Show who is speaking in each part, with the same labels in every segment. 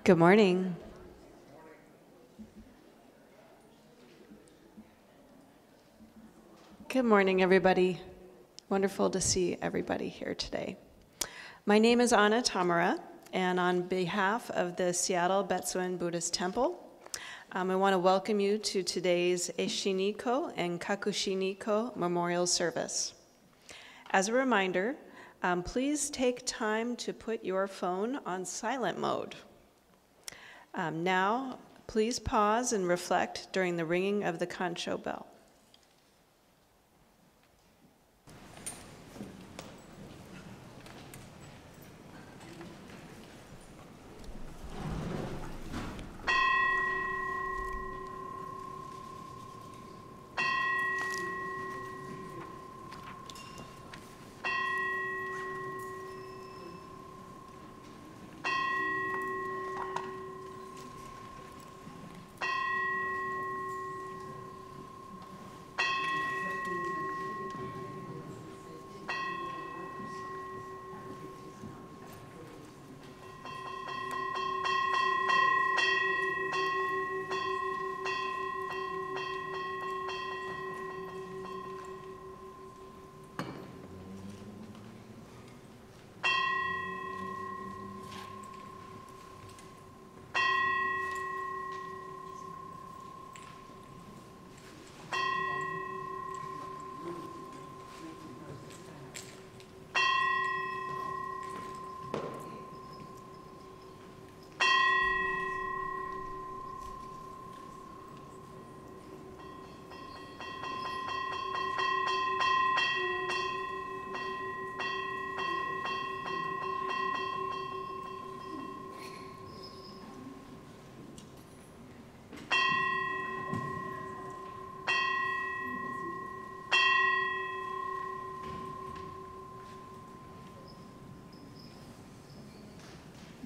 Speaker 1: Good morning. Good morning, everybody. Wonderful to see everybody here today. My name is Anna Tamara, and on behalf of the Seattle Betsuin Buddhist Temple, I want to welcome you to today's Eshinni-Ko and Kakushinni-Ko memorial service. As a reminder, please take time to put your phone on silent mode. Now, please pause and reflect during the ringing of the kancho bell.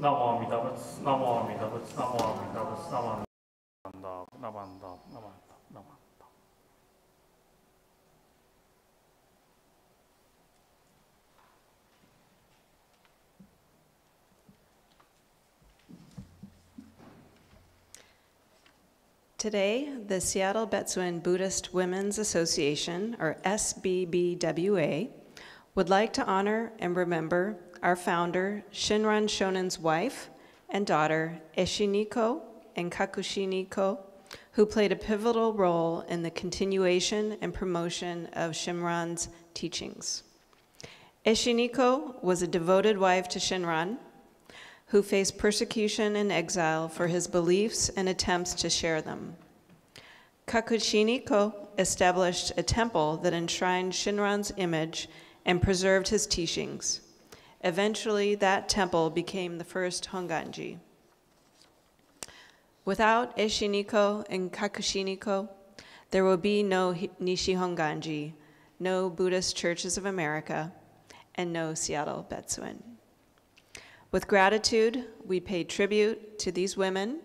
Speaker 2: Namo Amida Butsu, Namo Amida Butsu, Namo Amida Butsu, Namo Amida, Namo Amida, Namo Amida, Namo Amida.
Speaker 1: Today, the Seattle Betsuin Buddhist Women's Association, or SBBWA, would like to honor and remember our founder, Shinran Shonen's wife and daughter, Eshinni-Ko and Kakushinni-Ko, who played a pivotal role in the continuation and promotion of Shinran's teachings. Eshinni-Ko was a devoted wife to Shinran, who faced persecution and exile for his beliefs and attempts to share them. Kakushinni-Ko established a temple that enshrined Shinran's image and preserved his teachings. Eventually, that temple became the first Honganji. Without Eshinni-Ko and Kakushinni-Ko, there will be no Nishi Honganji, no Buddhist Churches of America, and no Seattle Betsuin. With gratitude, we pay tribute to these women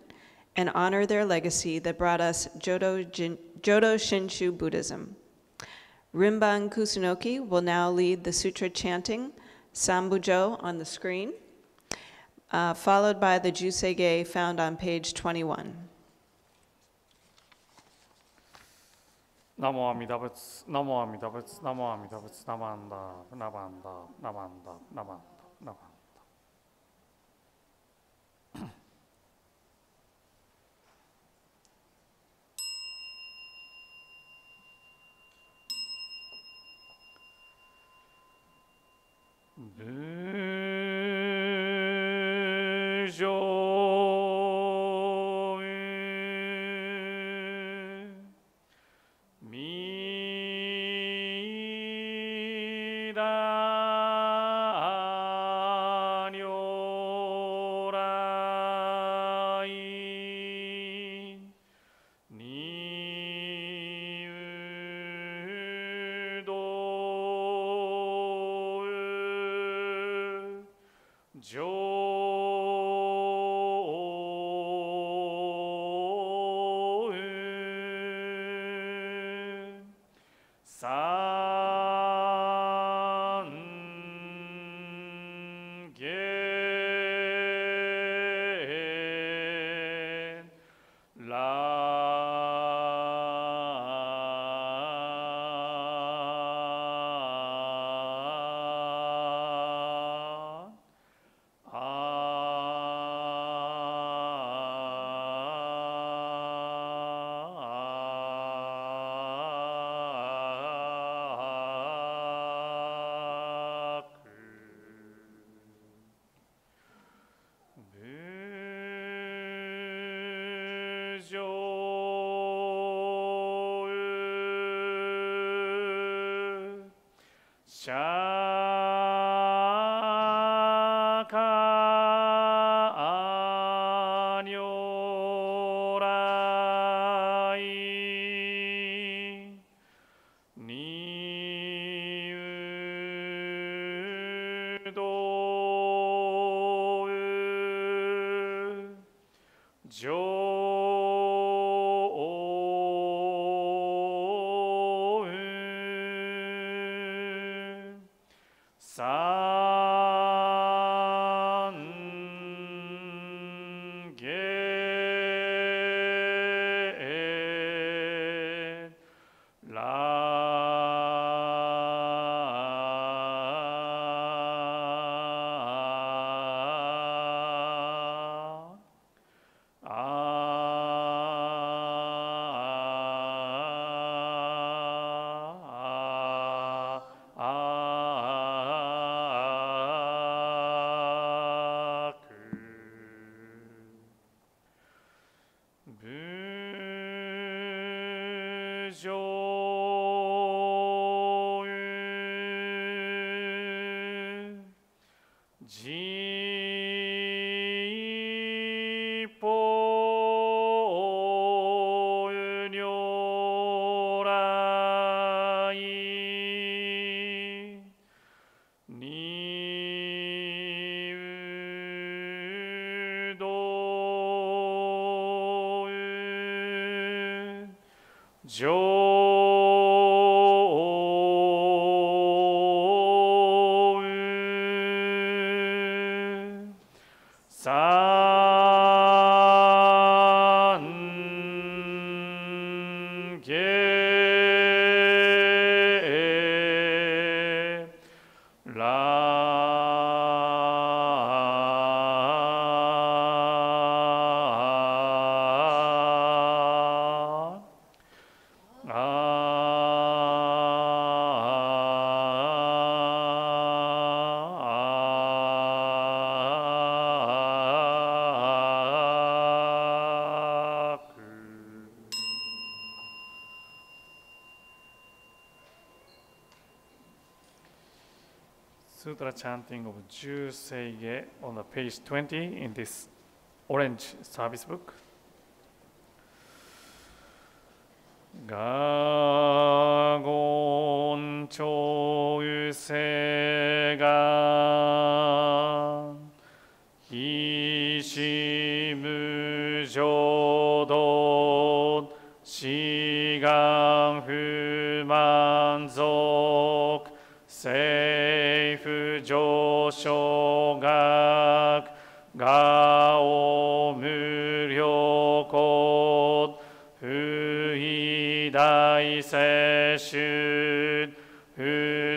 Speaker 1: and honor their legacy that brought us Jodo Shinshu Buddhism. Rinban Kusunoki will now lead the sutra chanting, Sambujo on the screen, followed by the Jusei found on page 21.
Speaker 2: Namo Amida Butsu, Namo Amida Butsu, Namo Amida Butsu, Namo Amida, Namo Amida, Namo Amida, Namo Amida, Namo Amida. Jo 釈迦如来二有道上三下上十方如来二有道上三Sutra chanting of Juseige on the page 20 in this orange service book. ガゴンチョウセガヒシムジョドシガンフマンゾクセイフ上昇学ガオ無量国不意大摂取不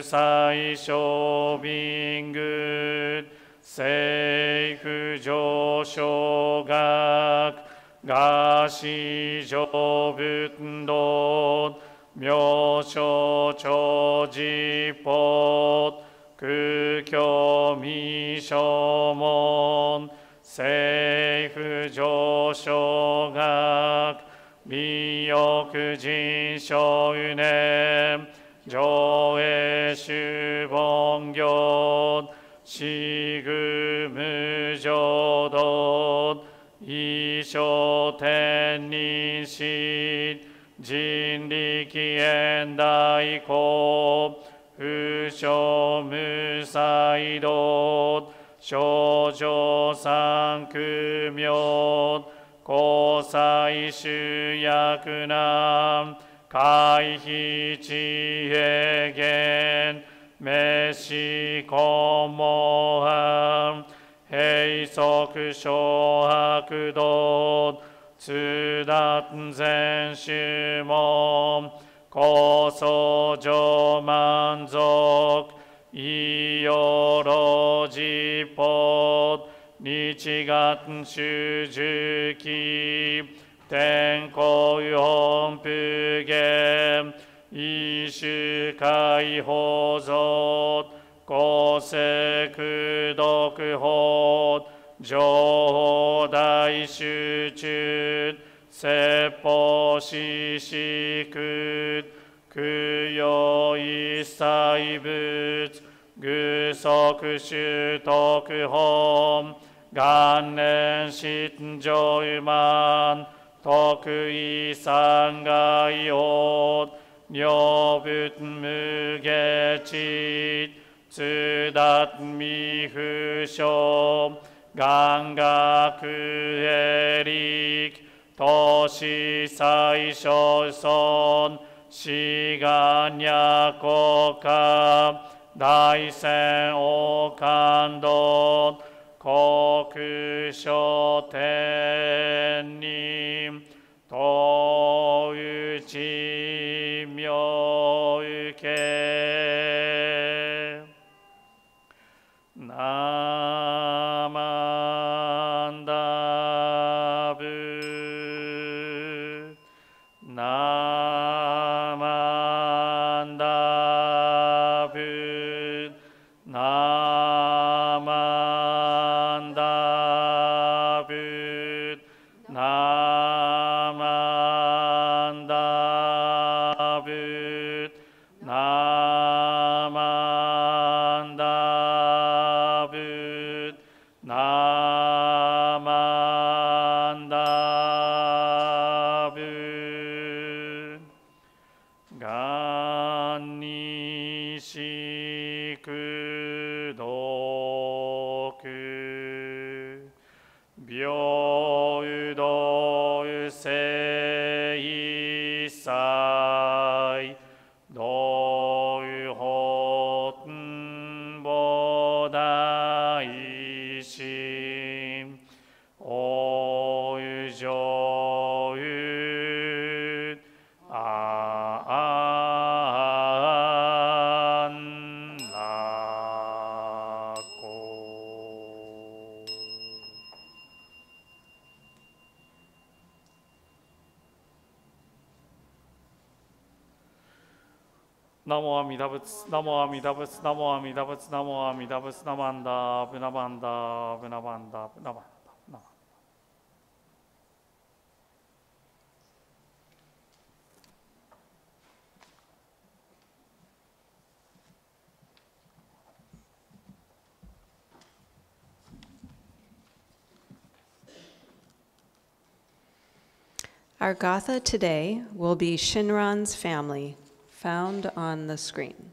Speaker 2: 採小便具セイフ上昇学ガシ上仏道妙正長寺法空教未正門セイフ上昇学美欲人少年上映主凡行四具無常道異生天人師人力現代公不生無才道少女三苦妙交際主役難回避知恵言滅死根模範閉塞小白道通達全宗門高僧上満足異様老実法日月主樹期天候本普賢異種解放像公正功徳法情報大集中説法四式供養一切仏具足修徳本元年信条満徳意三害王妙仏無下智通達未不詳願学へ力都市最小尊志願や国家大仙王感動国書天人東内妙受けナマンダブナマンダブナマンダブナマンダブナマンダブナマンダブがんにしくどく平等聖一切道法菩提心大上安楽ナモ阿弥陀仏、ナモ阿弥陀仏、ナモ阿弥陀仏、ナモ阿弥陀仏、ナマンダ、ブナマンダ、ブナマンダ、ブナマンダ、ナマンダ。
Speaker 1: Our Gatha today will be Shinran's family, found on the screen.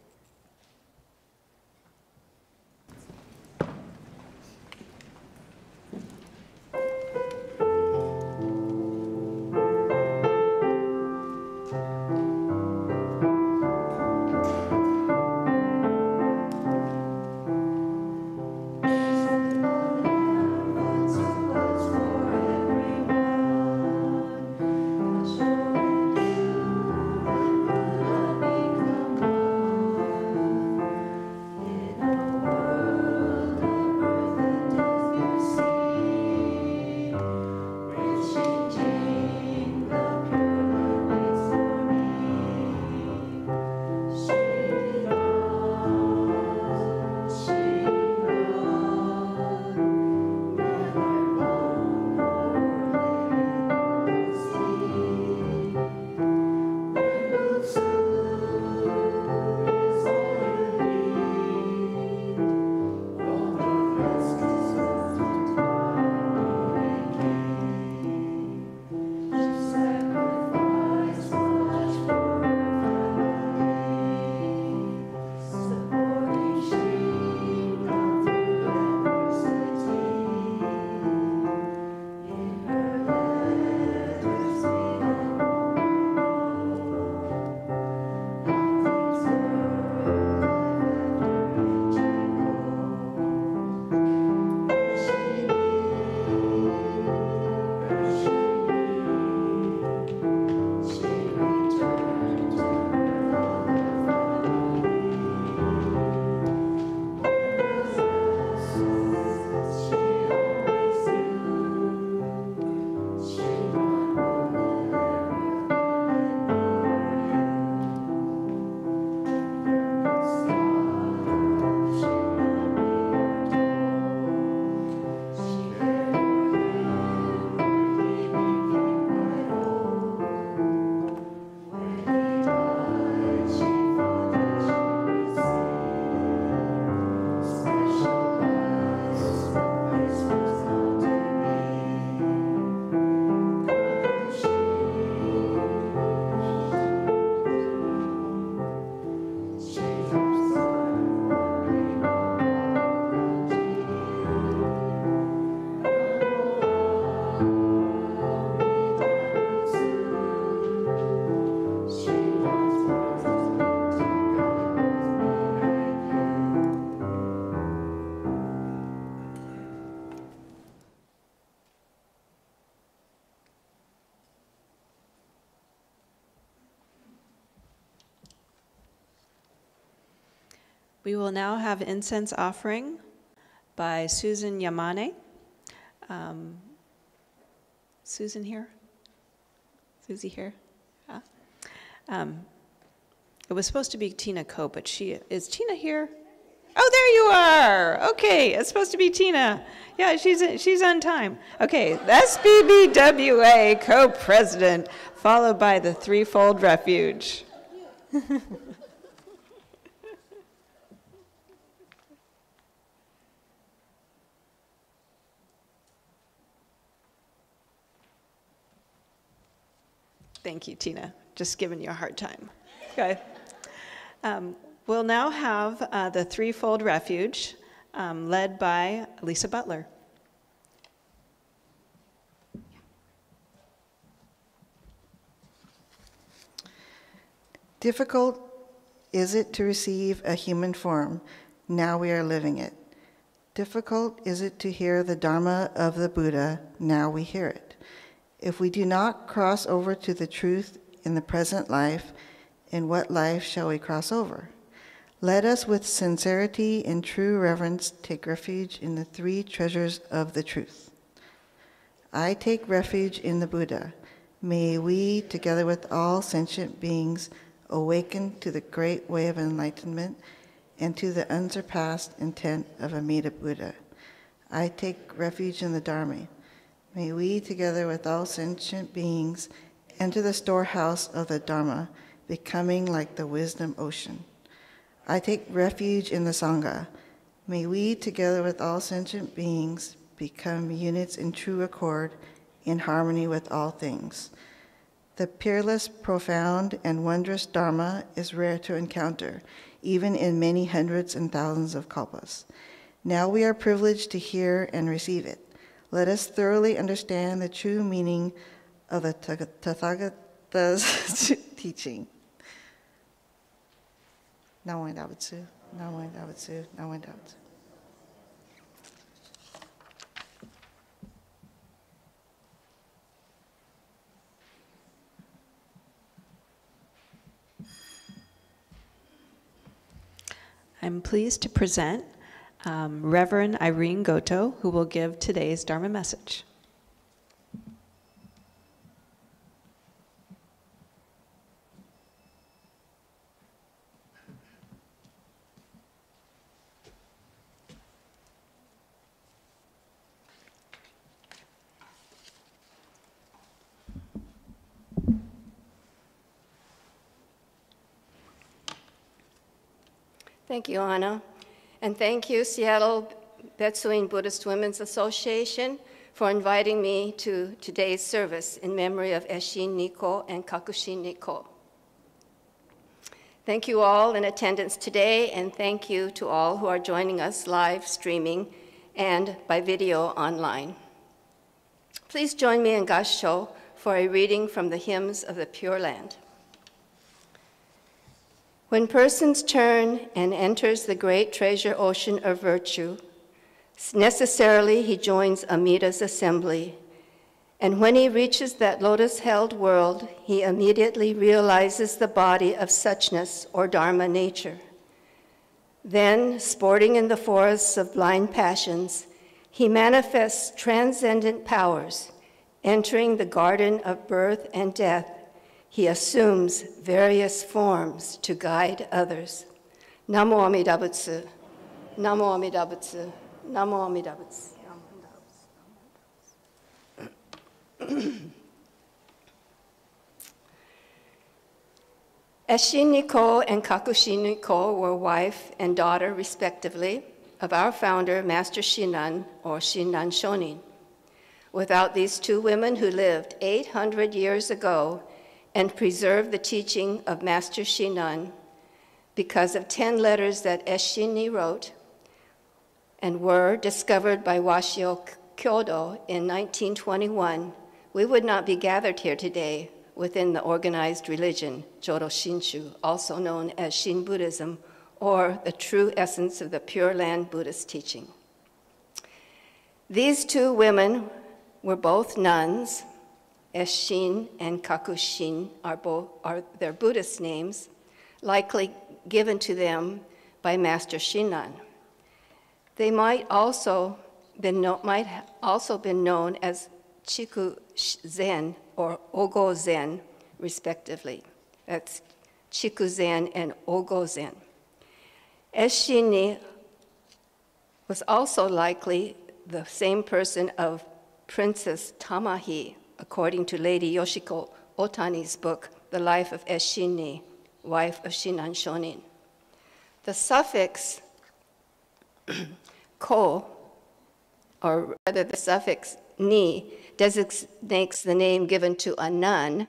Speaker 1: We will now have incense offering by Susan Yamane. Susan here? Susie here? Yeah. It was supposed to be Tina-Ko, but is Tina here? Oh, there you are. Okay, it's supposed to be Tina. Yeah, she's on time. Okay, SBBWA co-president, followed by the Threefold Refuge. Thank you, Tina. Just giving you a hard time. Okay. We'll now have the Threefold Refuge, led by Lisa Butler.
Speaker 3: Difficult is it to receive a human form. Now we are living it. Difficult is it to hear the Dharma of the Buddha. Now we hear it. If we do not cross over to the truth in the present life, in what life shall we cross over? Let us with sincerity and true reverence take refuge in the three treasures of the truth. I take refuge in the Buddha. May we, together with all sentient beings, awaken to the great way of enlightenment and to the unsurpassed intent of Amida Buddha. I take refuge in the Dharma. May we, together with all sentient beings, enter the storehouse of the Dharma, becoming like the wisdom ocean. I take refuge in the Sangha. May we, together with all sentient beings, become units in true accord, in harmony with all things. The peerless, profound, and wondrous Dharma is rare to encounter, even in many hundreds and thousands of kalpas. Now we are privileged to hear and receive it. Let us thoroughly understand the true meaning of the Tathagata's teaching. Namo Dabatsu, Namo Dabatsu, Namo Dabatsu.
Speaker 1: I'm pleased to present Reverend Irene Goto, who will give today's Dharma message.
Speaker 4: Thank you, Anna. And thank you, Seattle Betsuin Buddhist Women's Association, for inviting me to today's service in memory of Eshinni-Ko and Kakushinni-Ko. Thank you all in attendance today, and thank you to all who are joining us live streaming and by video online. Please join me in Gassho for a reading from the hymns of the Pure Land. When persons turn and enters the great treasure ocean of virtue, necessarily he joins Amida's assembly. And when he reaches that lotus-held world, he immediately realizes the body of suchness or Dharma nature. Then, sporting in the forests of blind passions, he manifests transcendent powers. Entering the garden of birth and death, he assumes various forms to guide others. Namo Amida Butsu, Namo Amida Butsu, Namo Amida Butsu. Eshinni-Ko and Kakushinni-Ko were wife and daughter, respectively, of our founder, Master Shinran, or Shinran Shonin. Without these two women who lived 800 years ago and preserved the teaching of Master Shinran because of 10 letters that Eshinni wrote and were discovered by Washio Kyodo in 1921, we would not be gathered here today within the organized religion, Jodo Shinshu, also known as Shin Buddhism, or the true essence of the Pure Land Buddhist teaching. These two women were both nuns. Eshin and Kakushin are their Buddhist names, likely given to them by Master Shinran. They might also been known as Chiku Zen or Ogo Zen, respectively. That's Chiku Zen and Ogo Zen. Eshinni was also likely the same person of Princess Tamahi, according to Lady Yoshiko Otani's book, The Life of Eshinni, wife of Shinran Shonin. The suffix ko, or rather the suffix ni, designates the name given to a nun.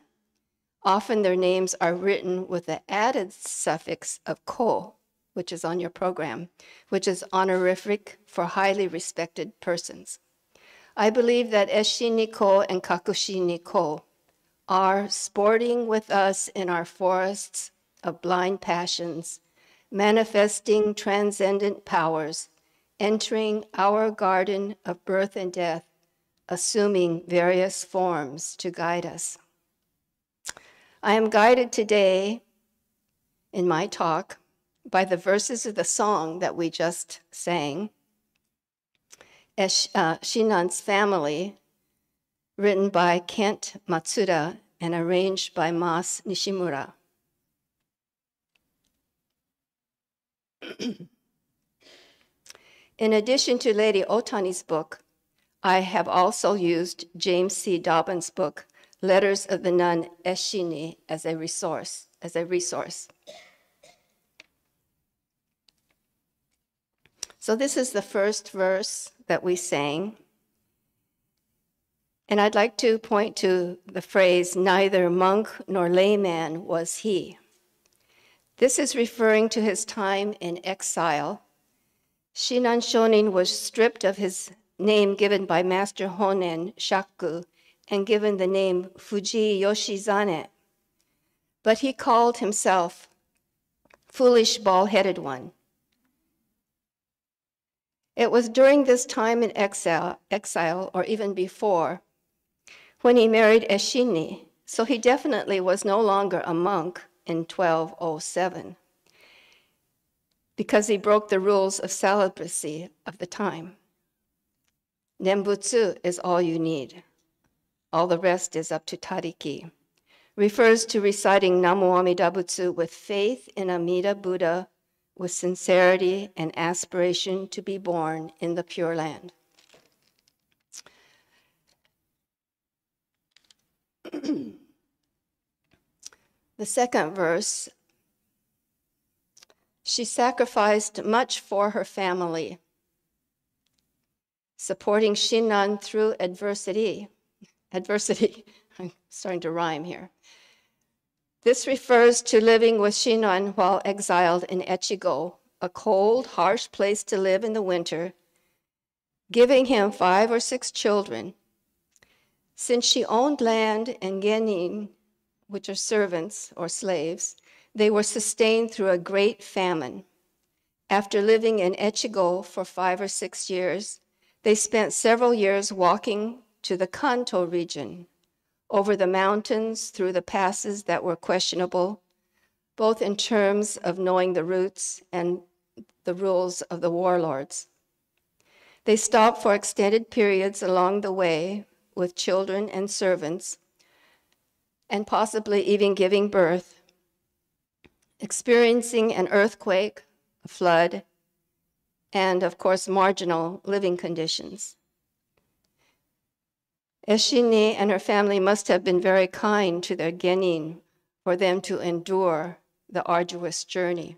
Speaker 4: Often their names are written with the added suffix of ko, which is on your program, which is honorific for highly respected persons. I believe that Eshinni-Ko and Kakushinni-Ko are sporting with us in our forests of blind passions, manifesting transcendent powers, entering our garden of birth and death, assuming various forms to guide us. I am guided today in my talk by the verses of the song that we just sang, Shinran's Family, written by Kent Matsuda and arranged by Mas Nishimura. In addition to Lady Otani's book, I have also used James C. Dobbin's book, Letters of the Nun Eshinni, as a resource. So this is the first verse that we sang. And I'd like to point to the phrase, neither monk nor layman was he. This is referring to his time in exile. Shinran Shonin was stripped of his name given by Master Honen Shaku and given the name Fuji Yoshizane. But he called himself foolish bald-headed one. It was during this time in exile, or even before, when he married Eshinni, so he definitely was no longer a monk in 1207, because he broke the rules of celibacy of the time. Nembutsu is all you need. All the rest is up to Tariki. Refers to reciting Namo Amida Butsu with faith in Amida Buddha, with sincerity and aspiration to be born in the Pure Land. The second verse, she sacrificed much for her family, supporting Shinran through adversity. I'm starting to rhyme here. This refers to living with Shinran while exiled in Echigo, a cold, harsh place to live in the winter, giving him 5 or 6 children. Since she owned land and genin, which are servants or slaves, they were sustained through a great famine. After living in Echigo for 5 or 6 years, they spent several years walking to the Kanto region, over the mountains, through the passes that were questionable, both in terms of knowing the routes and the rules of the warlords. They stopped for extended periods along the way with children and servants, and possibly even giving birth, experiencing an earthquake, a flood, and of course, marginal living conditions. Eshinni and her family must have been very kind to their genin for them to endure the arduous journey.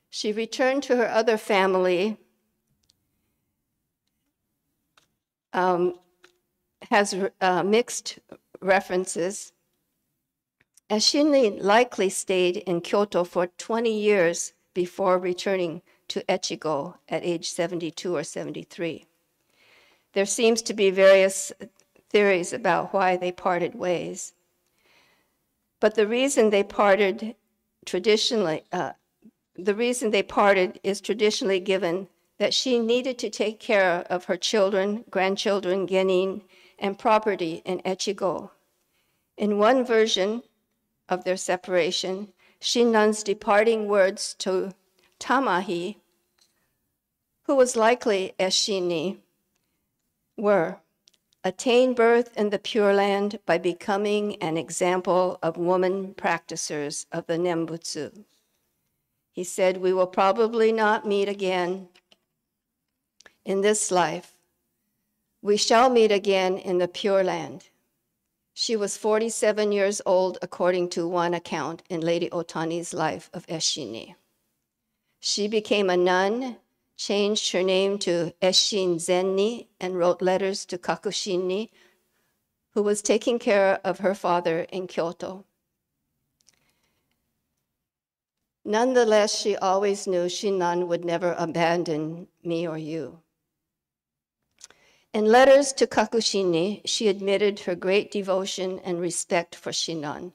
Speaker 4: She returned to her other family, has mixed references. Eshinni likely stayed in Kyoto for 20 years before returning to Echigo at age 72 or 73. There seems to be various theories about why they parted ways. But the reason they parted is traditionally given that she needed to take care of her children, grandchildren, genin, and property in Echigo. In one version, of their separation, Shinnan's departing words to Tamahi, who was likely Eshinni, were, attain birth in the Pure Land by becoming an example of woman practicers of the Nembutsu. He said, we will probably not meet again in this life. We shall meet again in the Pure Land. She was 47 years old, according to one account in Lady Otani's life of Eshinni. She became a nun, changed her name to Eshin-Zenni, and wrote letters to Kakushinni, who was taking care of her father in Kyoto. Nonetheless, she always knew Shinnan would never abandon me or you. In letters to Kakushinni, she admitted her great devotion and respect for Shinnan.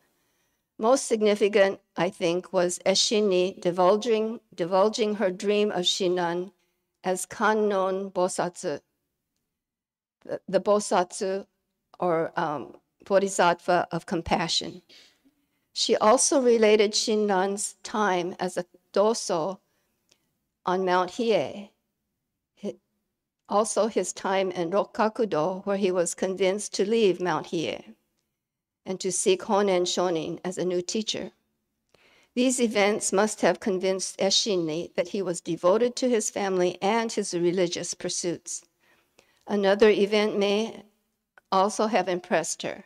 Speaker 4: Most significant, I think, was Eshinni divulging her dream of Shinnan as Kannon Bosatsu, the Bosatsu, or Bodhisattva of compassion. She also related Shinnan's time as a doso on Mount Hiei, also his time in Rokkakudo, where he was convinced to leave Mount Hiei and to seek Honen Shonin as a new teacher. These events must have convinced Eshinni that he was devoted to his family and his religious pursuits. Another event may also have impressed her.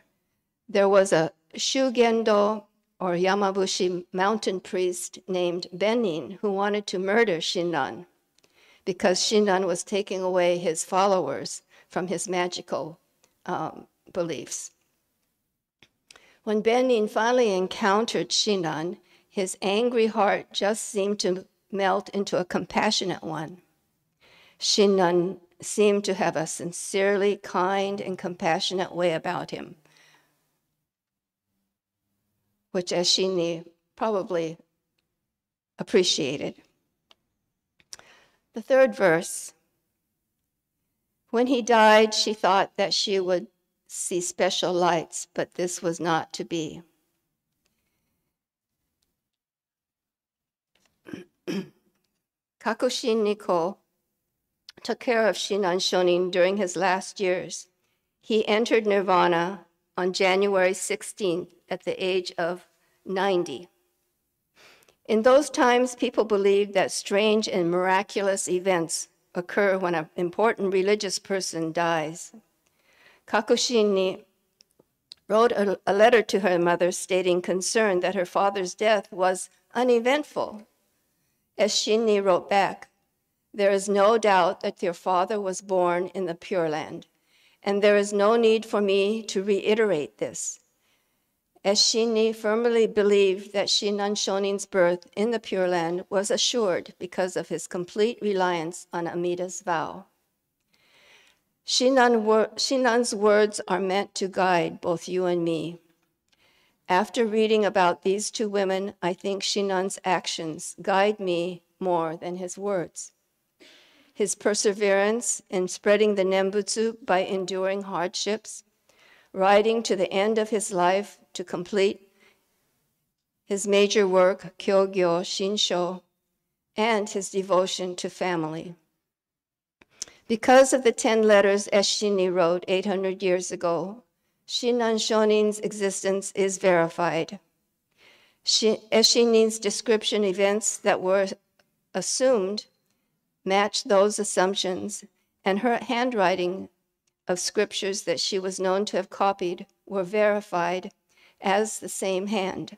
Speaker 4: There was a Shugendo or Yamabushi mountain priest named Benin who wanted to murder Shinnan because Shinnan was taking away his followers from his magical beliefs. When Benin finally encountered Shinnan, his angry heart just seemed to melt into a compassionate one. Shinnan seemed to have a sincerely kind and compassionate way about him, which Eshinni probably appreciated. The third verse. When he died, she thought that she would see special lights, but this was not to be. Kakushinni-Ko took care of Shinnan Shonin during his last years. He entered nirvana on January 16th at the age of 90. In those times, people believed that strange and miraculous events occur when an important religious person dies. Kakushinni wrote a letter to her mother stating concern that her father's death was uneventful. Eshinni wrote back, "There is no doubt that your father was born in the Pure Land, and there is no need for me to reiterate this." Eshinni firmly believed that Shinnan Shonin's birth in the Pure Land was assured because of his complete reliance on Amida's vow. Shinnan's words are meant to guide both you and me. After reading about these two women, I think Shinnan's actions guide me more than his words. His perseverance in spreading the Nembutsu by enduring hardships, riding to the end of his life to complete his major work, Kyogyo Shinsho, and his devotion to family. Because of the 10 letters Eshinni wrote 800 years ago, Shinnan Shonin's existence is verified. Eshinni's description events that were assumed match those assumptions, and her handwriting of scriptures that she was known to have copied were verified as the same hand.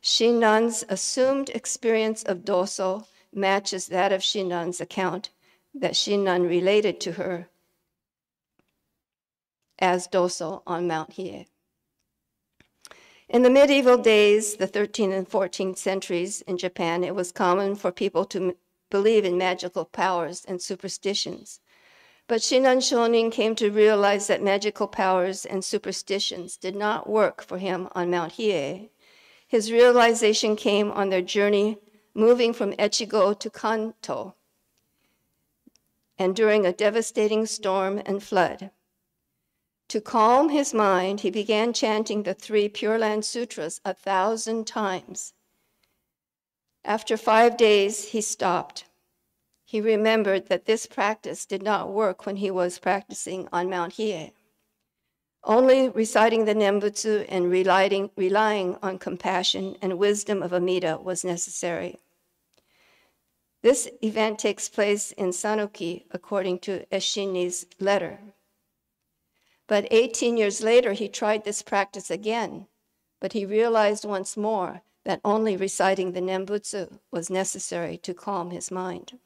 Speaker 4: Shinnan's assumed experience of doso matches that of Shinnan's account that Shinnan related to her as doso on Mount Hiei. In the medieval days, the 13th and 14th centuries in Japan, it was common for people to believe in magical powers and superstitions. But Shinnan Shonin came to realize that magical powers and superstitions did not work for him on Mount Hiei. His realization came on their journey moving from Echigo to Kanto, and during a devastating storm and flood. To calm his mind, he began chanting the 3 Pure Land Sutras 1,000 times. After 5 days, he stopped. He remembered that this practice did not work when he was practicing on Mount Hiei. Only reciting the Nembutsu and relying on compassion and wisdom of Amida was necessary. This event takes place in Sanuki, according to Eshinni's letter. But 18 years later, he tried this practice again, but he realized once more that only reciting the Nembutsu was necessary to calm his mind.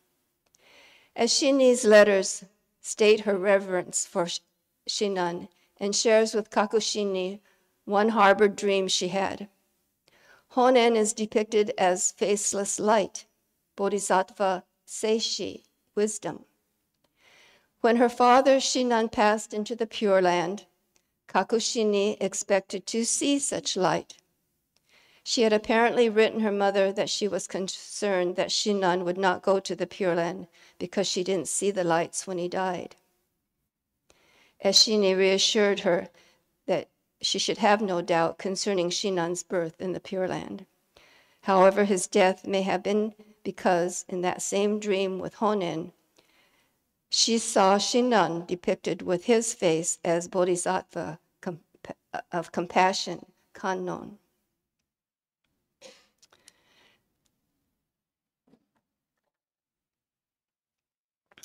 Speaker 4: Eshinni's letters state her reverence for Shinran and shares with Kakushinni one harbored dream she had. Honen is depicted as faceless light, Bodhisattva Seishi, wisdom. When her father Shinran passed into the Pure Land, Kakushinni expected to see such light. She had apparently written her mother that she was concerned that Shinran would not go to the Pure Land because she didn't see the lights when he died. Eshinni reassured her that she should have no doubt concerning Shinran's birth in the Pure Land. However, his death may have been because in that same dream with Honen, she saw Shinran depicted with his face as Bodhisattva of compassion, Kannon.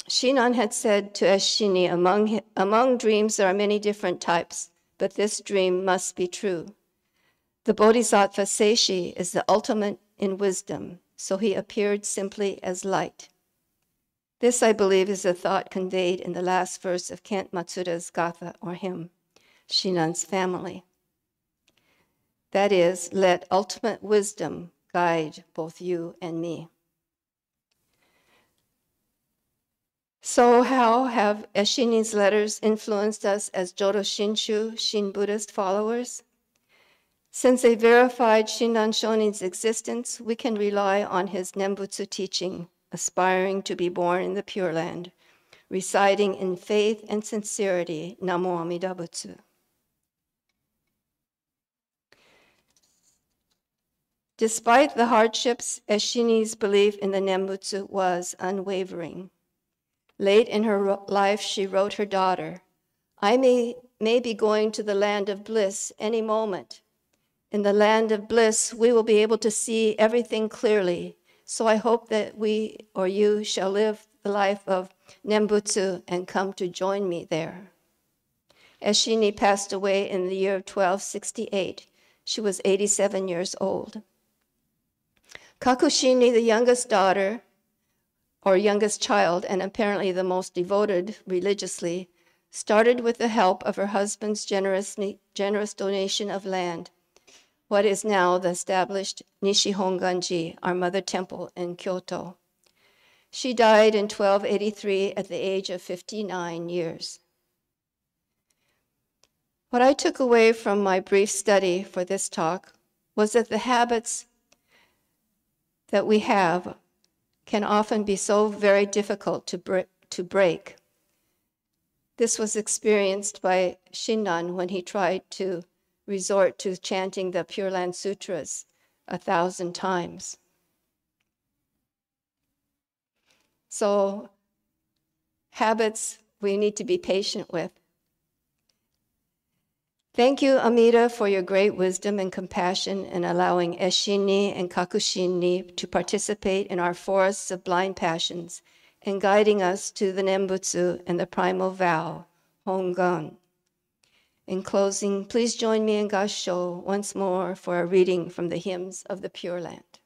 Speaker 4: Shinran had said to Eshinni, among dreams there are many different types, but this dream must be true. The Bodhisattva Seishi is the ultimate in wisdom, so he appeared simply as light. This, I believe, is a thought conveyed in the last verse of Kent Matsuda's Gatha, or hymn, Shinran's family. That is, let ultimate wisdom guide both you and me. So how have Eshinni's letters influenced us as Jodo Shinshu, Shin Buddhist followers? Since they verified Shinran Shonin's existence, we can rely on his Nembutsu teaching, aspiring to be born in the Pure Land, reciting in faith and sincerity Namo Amida Butsu. Despite the hardships, Eshinni's belief in the Nembutsu was unwavering. Late in her life, she wrote her daughter, I may be going to the land of bliss any moment. In the land of bliss, we will be able to see everything clearly. So I hope that we or you shall live the life of Nembutsu and come to join me there. Eshinni passed away in the year of 1268. She was 87 years old. Kakushinni, the youngest daughter, or youngest child, and apparently the most devoted religiously, started with the help of her husband's generous donation of land, what is now the established Nishihonganji, our mother temple in Kyoto. She died in 1283 at the age of 59 years. What I took away from my brief study for this talk was that the habits that we have can often be so very difficult to break. This was experienced by Shinran when he tried to resort to chanting the Pure Land Sutras 1,000 times. So, habits we need to be patient with. Thank you, Amida, for your great wisdom and compassion in allowing Eshinni and Kakushinni to participate in our forests of blind passions and guiding us to the Nembutsu and the primal vow, Hongan. In closing, please join me in Gassho once more for a reading from the hymns of the Pure Land.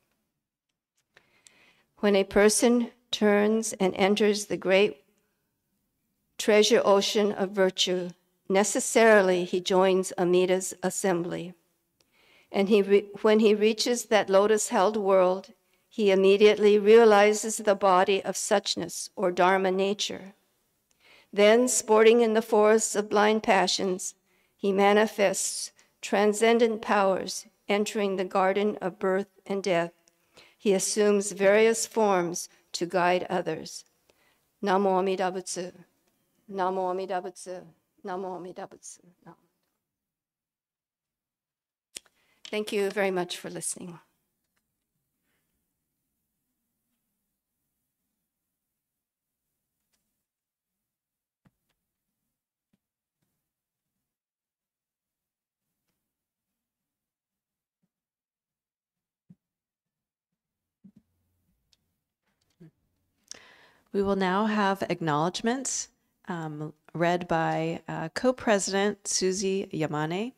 Speaker 4: When a person turns and enters the great treasure ocean of virtue, necessarily he joins Amida's assembly. And when he reaches that lotus-held world, he immediately realizes the body of suchness or dharma nature. Then, sporting in the forests of blind passions, he manifests transcendent powers, entering the garden of birth and death. He assumes various forms to guide others. Namo Amida Butsu. Namo Amida Butsu. Namo Amida Butsu. Thank you very much for listening.
Speaker 1: We will now have acknowledgements read by Co-President Susie Yamane.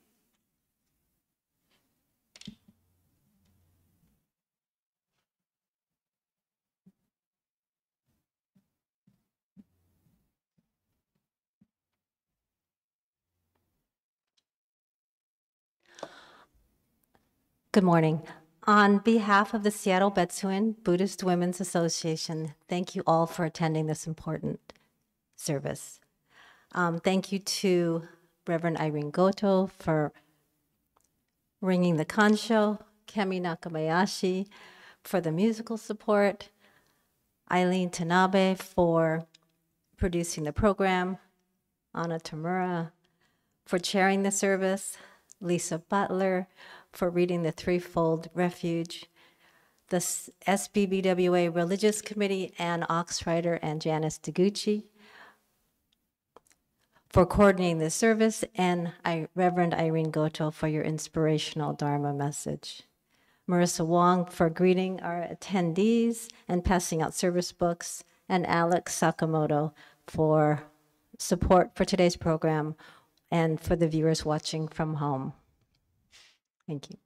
Speaker 5: Good morning. On behalf of the Seattle Betsuin Buddhist Women's Association, thank you all for attending this important service. Thank you to Reverend Irene Goto for ringing the kancho, Kemi Nakabayashi for the musical support, Eileen Tanabe for producing the program, Anna Tamura for chairing the service, Lisa Butler for reading the Threefold Refuge, the SBBWA Religious Committee, Ann Oxrider and Janice Deguchi for coordinating the service, and Reverend Irene Goto for your inspirational Dharma message. Marissa Wong for greeting our attendees and passing out service books, and Alex Sakamoto for support for today's program and for the viewers watching from home. Thank you.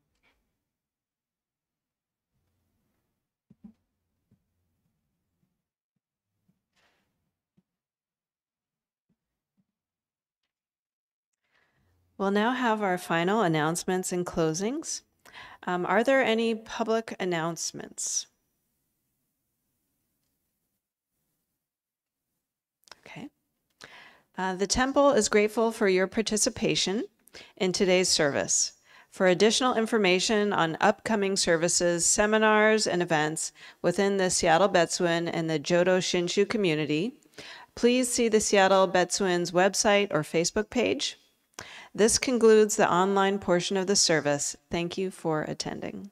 Speaker 1: We'll now have our final announcements and closings. Are there any public announcements? Okay. The temple is grateful for your participation in today's service. For additional information on upcoming services, seminars, and events within the Seattle Betsuin and the Jodo Shinshu community, please see the Seattle Betsuin's website or Facebook page. This concludes the online portion of the service. Thank you for attending.